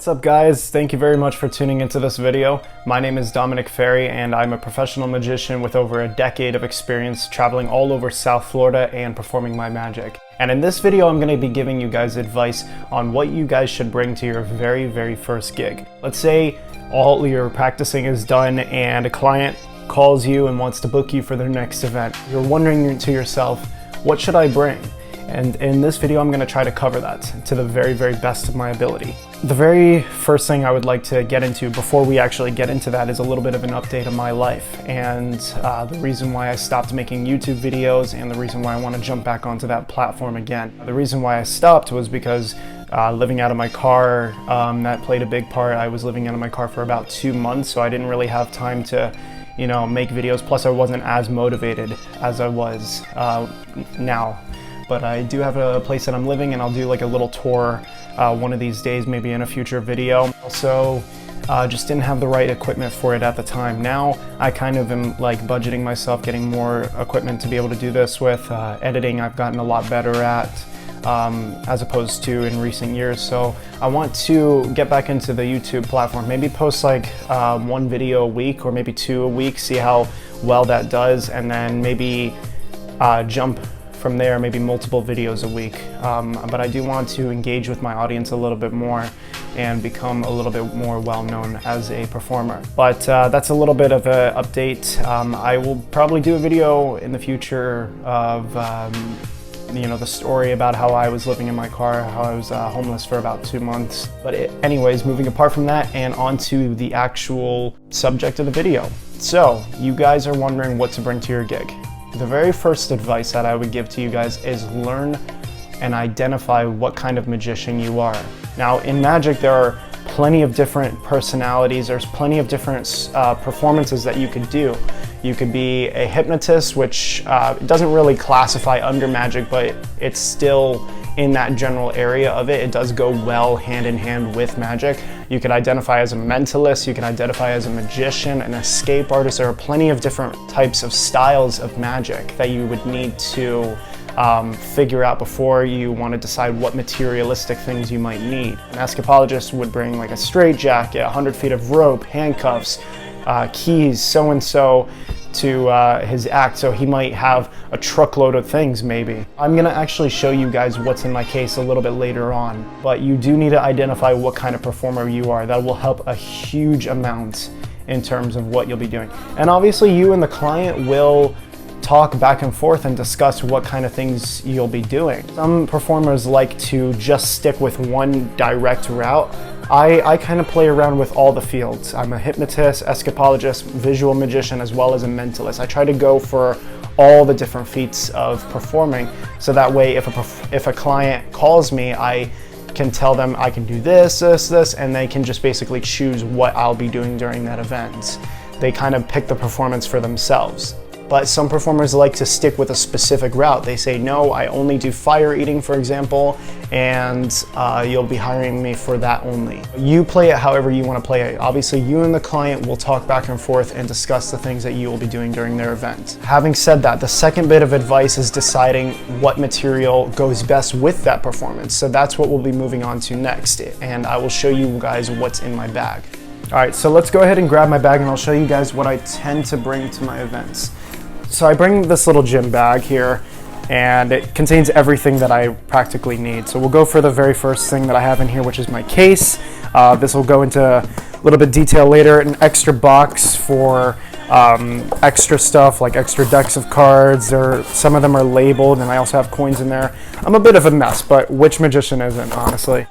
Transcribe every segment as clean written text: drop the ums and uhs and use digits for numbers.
What's up guys? Thank you very much for tuning into this video. My name is Dominic Ferry and I'm a professional magician with over a decade of experience traveling all over South Florida and performing my magic. And in this video I'm going to be giving you guys advice on what you guys should bring to your very first gig. Let's say all your practicing is done and a client calls you and wants to book you for their next event. You're wondering to yourself, what should I bring? And in this video, I'm going to try to cover that to the very best of my ability. The very first thing I would like to get into before we actually get into that is a little bit of an update of my life and the reason why I stopped making YouTube videos and the reason why I want to jump back onto that platform again. The reason why I stopped was because living out of my car, that played a big part. I was living out of my car for about 2 months, so I didn't really have time to make videos. Plus I wasn't as motivated as I was now. But I do have a place that I'm living and I'll do like a little tour one of these days, maybe in a future video. Also, just didn't have the right equipment for it at the time. Now I kind of am like budgeting myself, getting more equipment to be able to do this with. Editing I've gotten a lot better at as opposed to in recent years. So I want to get back into the YouTube platform, maybe post like 1 video a week or maybe 2 a week, see how well that does, and then maybe jump from there, maybe multiple videos a week. But I do want to engage with my audience a little bit more and become a little bit more well-known as a performer. But that's a little bit of an update. I will probably do a video in the future of the story about how I was living in my car, how I was homeless for about 2 months. But anyways, moving apart from that and onto the actual subject of the video. So you guys are wondering what to bring to your gig. The very first advice that I would give to you guys is learn and identify what kind of magician you are. Now in magic there are plenty of different personalities, there's plenty of different performances that you could do. You could be a hypnotist, which doesn't really classify under magic, but it's still in that general area of it. It does go well hand in hand with magic. You could identify as a mentalist, you can identify as a magician, an escape artist. There are plenty of different types of styles of magic that you would need to figure out before you want to decide what materialistic things you might need. An escapologist would bring like a straitjacket, 100 feet of rope, handcuffs, keys, so-and-so to his act, so he might have a truckload of things maybe. I'm gonna actually show you guys what's in my case a little bit later on, but you do need to identify what kind of performer you are. That will help a huge amount in terms of what you'll be doing. And obviously you and the client will talk back and forth and discuss what kind of things you'll be doing. Some performers like to just stick with one direct route. I kind of play around with all the fields. I'm a hypnotist, escapologist, visual magician, as well as a mentalist. I try to go for all the different feats of performing, so that way if a client calls me, I can tell them I can do this, and they can just basically choose what I'll be doing during that event. They kind of pick the performance for themselves. But some performers like to stick with a specific route. They say, no, I only do fire eating, for example, and you'll be hiring me for that only. You play it however you want to play it. Obviously, you and the client will talk back and forth and discuss the things that you will be doing during their event. Having said that, the second bit of advice is deciding what material goes best with that performance. So that's what we'll be moving on to next, and I will show you guys what's in my bag. All right, so let's go ahead and grab my bag and I'll show you guys what I tend to bring to my events. So I bring this little gym bag here and it contains everything that I practically need. So we'll go for the very first thing that I have in here, which is my case. This will go into a little bit of detail later. An extra box for extra stuff, like extra decks of cards. Some of them are labeled and I also have coins in there. I'm a bit of a mess, but which magician isn't, honestly?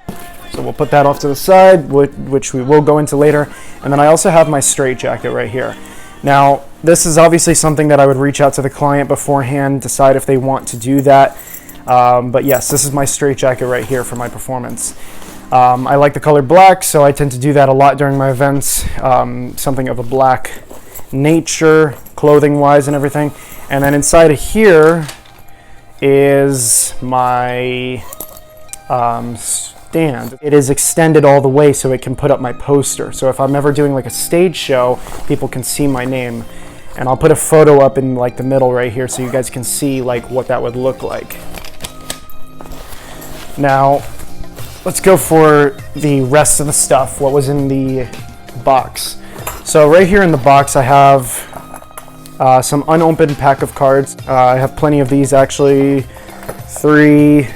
So we'll put that off to the side, which we will go into later. And then I also have my straitjacket right here. Now, this is obviously something that I would reach out to the client beforehand, decide if they want to do that. But yes, this is my straitjacket right here for my performance. I like the color black, so I tend to do that a lot during my events. Something of a black nature, clothing-wise and everything. And then inside of here is my stand. It is extended all the way so it can put up my poster. So if I'm ever doing like a stage show, people can see my name. And I'll put a photo up in like the middle right here so you guys can see like what that would look like. Now, let's go for the rest of the stuff, what was in the box. So right here in the box I have some unopened pack of cards. I have plenty of these, actually, three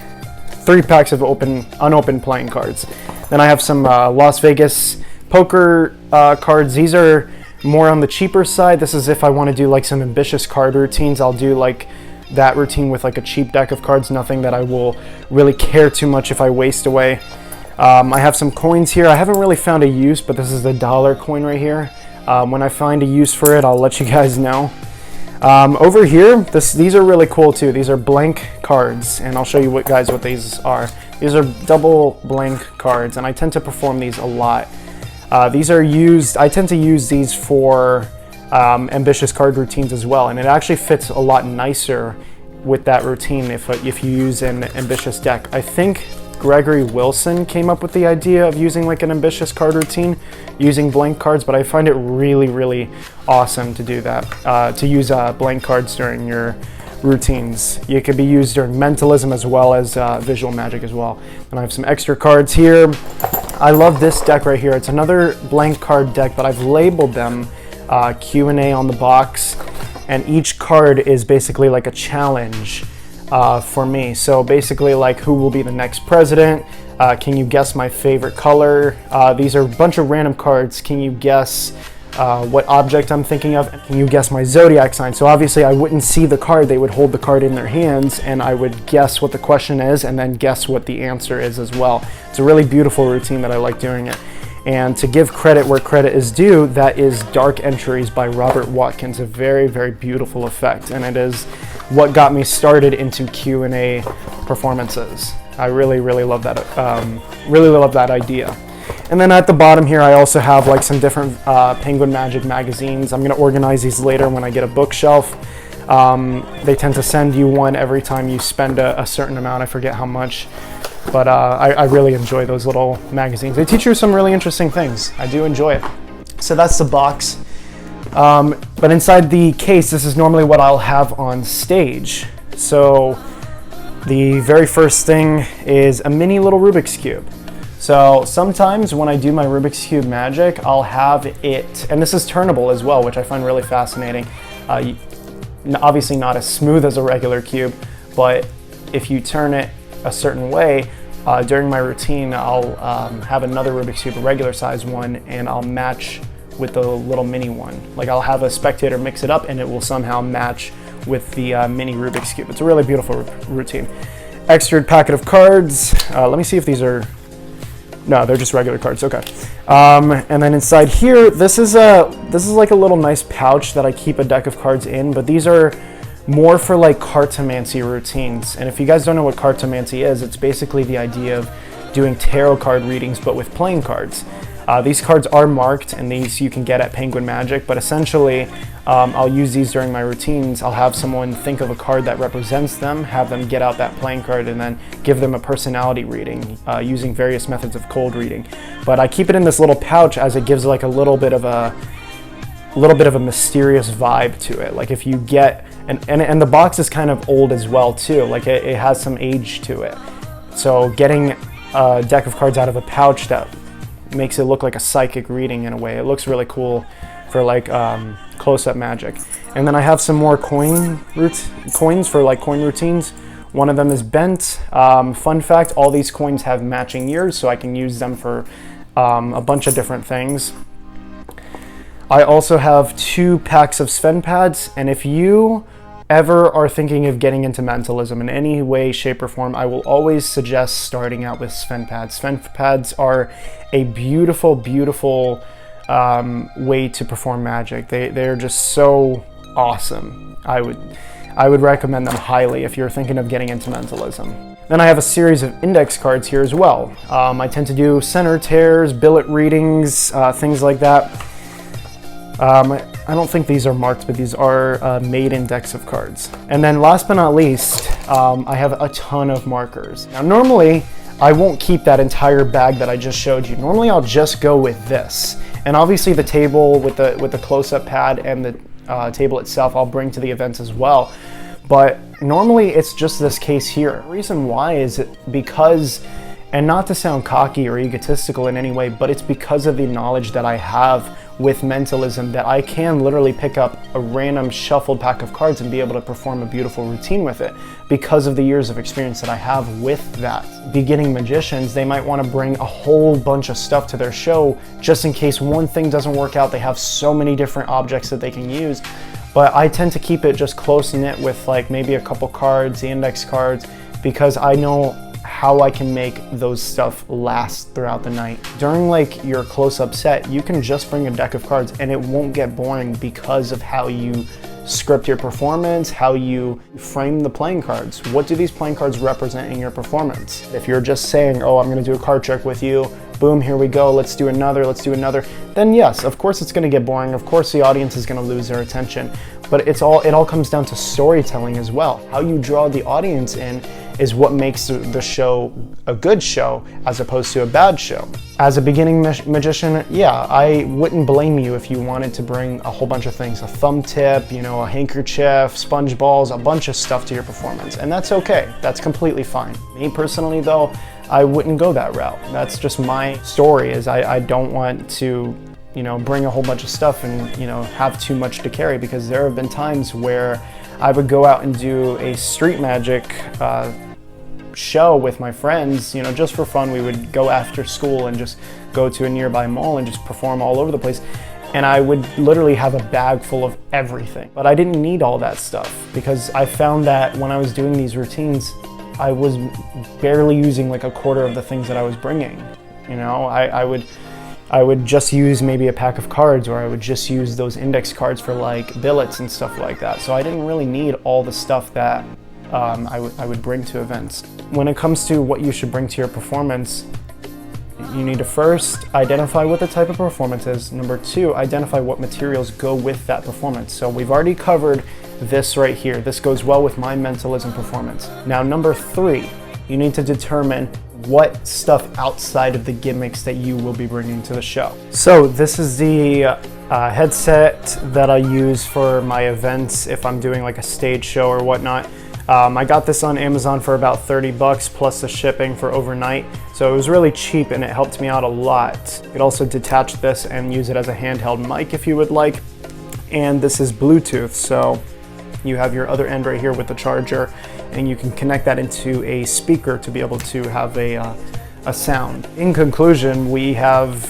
packs of unopened playing cards. Then I have some Las Vegas poker cards. These are more on the cheaper side. This is if I want to do like some ambitious card routines. I'll do like that routine with like a cheap deck of cards, nothing that I will really care too much if I waste away. I have some coins here. I haven't really found a use, but this is the dollar coin right here. When I find a use for it, I'll let you guys know. Over here, these are really cool too. These are blank cards, and I'll show you what these are. These are double blank cards, and I tend to perform these a lot. I tend to use these for ambitious card routines as well, and it actually fits a lot nicer with that routine if you use an ambitious deck. I think Gregory Wilson came up with the idea of using like an ambitious card routine using blank cards, but I find it really, really awesome to do that, to use blank cards during your routines. It could be used during mentalism as well as visual magic as well. And I have some extra cards here. I love this deck right here. It's another blank card deck, but I've labeled them Q&A on the box, and each card is basically like a challenge for me. So basically, like, who will be the next president? Can you guess my favorite color? These are a bunch of random cards. Can you guess what object I'm thinking of? Can you guess my zodiac sign? So obviously I wouldn't see the card. They would hold the card in their hands, and I would guess what the question is and then guess what the answer is as well. It's a really beautiful routine that I like doing it. And to give credit where credit is due, that is Dark Entries by Robert Watkins, a very, very beautiful effect. And it is what got me started into Q&A performances. I really, really love that, idea. And then at the bottom here, I also have like some different Penguin Magic magazines. I'm gonna organize these later when I get a bookshelf. They tend to send you one every time you spend a certain amount. I forget how much. But I really enjoy those little magazines. They teach you some really interesting things. I do enjoy it. So that's the box. But inside the case, this is normally what I'll have on stage. So the very first thing is a mini little Rubik's Cube. So sometimes when I do my Rubik's Cube magic, I'll have it, and this is turnable as well, which I find really fascinating. Obviously not as smooth as a regular cube, but if you turn it a certain way, during my routine, I'll have another Rubik's Cube, a regular size one, and I'll match with the little mini one. Like, I'll have a spectator mix it up and it will somehow match with the mini Rubik's Cube. It's a really beautiful routine. Extra packet of cards. Let me see if these are, no, they're just regular cards, okay. And then inside here, this is like a little nice pouch that I keep a deck of cards in, but these are more for like cartomancy routines. And if you guys don't know what cartomancy is, it's basically the idea of doing tarot card readings but with playing cards. These cards are marked, and these you can get at Penguin Magic, but essentially I'll use these during my routines. I'll have someone think of a card that represents them, have them get out that playing card, and then give them a personality reading using various methods of cold reading. But I keep it in this little pouch as it gives like a little bit of a mysterious vibe to it. Like, if you get, and the box is kind of old as well too, like it has some age to it. So getting a deck of cards out of a pouch that makes it look like a psychic reading in a way, it looks really cool for like close-up magic. And then I have some more coins for like coin routines. One of them is bent. Fun fact, all these coins have matching years, so I can use them for a bunch of different things. I also have 2 packs of Sven pads, and if you ever are thinking of getting into mentalism in any way, shape, or form, I will always suggest starting out with Sven pads. Sven pads are a beautiful, beautiful way to perform magic. They're just so awesome. I would recommend them highly if you're thinking of getting into mentalism. Then I have a series of index cards here as well. I tend to do center tears, billet readings, things like that. I don't think these are marked, but these are made in decks of cards. And then last but not least, I have a ton of markers. Now normally, I won't keep that entire bag that I just showed you. Normally I'll just go with this. And obviously the table with the close-up pad and the table itself I'll bring to the events as well. But normally it's just this case here. The reason why is because And not to sound cocky or egotistical in any way, but it's because of the knowledge that I have with mentalism that I can literally pick up a random shuffled pack of cards and be able to perform a beautiful routine with it because of the years of experience that I have with that. Beginning magicians, they might want to bring a whole bunch of stuff to their show just in case one thing doesn't work out. They have so many different objects that they can use. But I tend to keep it just close knit with like maybe a couple cards, the index cards, because I know how I can make those stuff last throughout the night. During like your close-up set, you can just bring a deck of cards and it won't get boring because of how you script your performance, how you frame the playing cards. What do these playing cards represent in your performance? If you're just saying, oh, I'm gonna do a card trick with you, boom, here we go, let's do another, then yes, of course it's gonna get boring. Of course the audience is gonna lose their attention. But it all comes down to storytelling as well. How you draw the audience in is what makes the show a good show as opposed to a bad show. As a beginning magician, yeah, I wouldn't blame you if you wanted to bring a whole bunch of things, a thumb tip, you know, a handkerchief, sponge balls, a bunch of stuff to your performance, and that's okay. That's completely fine. Me personally though, I wouldn't go that route. That's just my story, is I don't want to, you know, bring a whole bunch of stuff and, you know, have too much to carry, because there have been times where I would go out and do a street magic show with my friends, you know, just for fun. We would go after school and just go to a nearby mall and just perform all over the place. And I would literally have a bag full of everything. But I didn't need all that stuff, because I found that when I was doing these routines, I was barely using like a quarter of the things that I was bringing. You know, I would just use maybe a pack of cards, or I would just use those index cards for like billets and stuff like that. So I didn't really need all the stuff that I would bring to events. When it comes to what you should bring to your performance, you need to first identify what the type of performance is. Number two, identify what materials go with that performance. So we've already covered this right here. This goes well with my mentalism performance. Now, number three, you need to determine what stuff outside of the gimmicks that you will be bringing to the show. So this is the headset that I use for my events if I'm doing like a stage show or whatnot. I got this on Amazon for about 30 bucks plus the shipping for overnight. So it was really cheap and it helped me out a lot. You could also detach this and use it as a handheld mic if you would like. And this is Bluetooth, so you have your other end right here with the charger, and you can connect that into a speaker to be able to have a sound. In conclusion, we have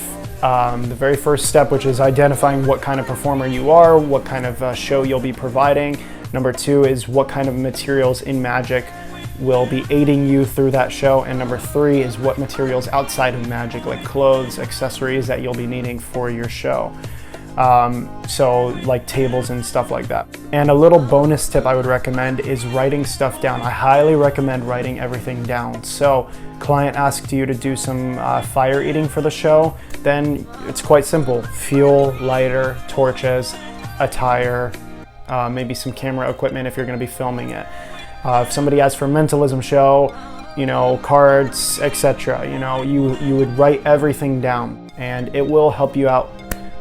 the very first step, which is identifying what kind of performer you are, what kind of show you'll be providing. Number two is what kind of materials in magic will be aiding you through that show. And number three is what materials outside of magic, like clothes, accessories, that you'll be needing for your show. So like tables and stuff like that. And a little bonus tip I would recommend is writing stuff down. I highly recommend writing everything down. So client asked you to do some fire eating for the show, then it's quite simple. Fuel, lighter, torches, attire, maybe some camera equipment if you're going to be filming it. If somebody asks for a mentalism show, you know, cards, etc., you know, you would write everything down, and it will help you out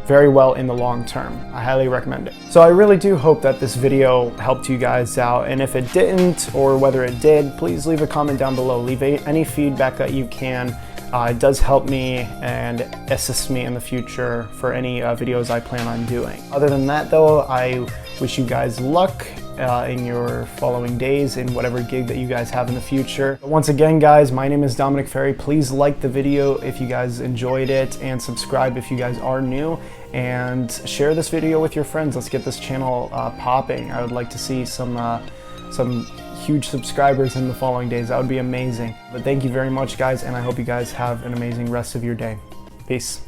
very well in the long term. I highly recommend it. So I really do hope that this video helped you guys out, and if it didn't, or whether it did, please leave a comment down below. Leave any feedback that you can. It does help me and assist me in the future for any videos I plan on doing. Other than that though, I wish you guys luck in your following days in whatever gig that you guys have in the future. But once again guys, my name is Dominic Ferry. Please like the video if you guys enjoyed it, and subscribe if you guys are new, and share this video with your friends. Let's get this channel popping. I would like to see some huge subscribers in the following days. That would be amazing. But thank you very much guys, and I hope you guys have an amazing rest of your day. Peace.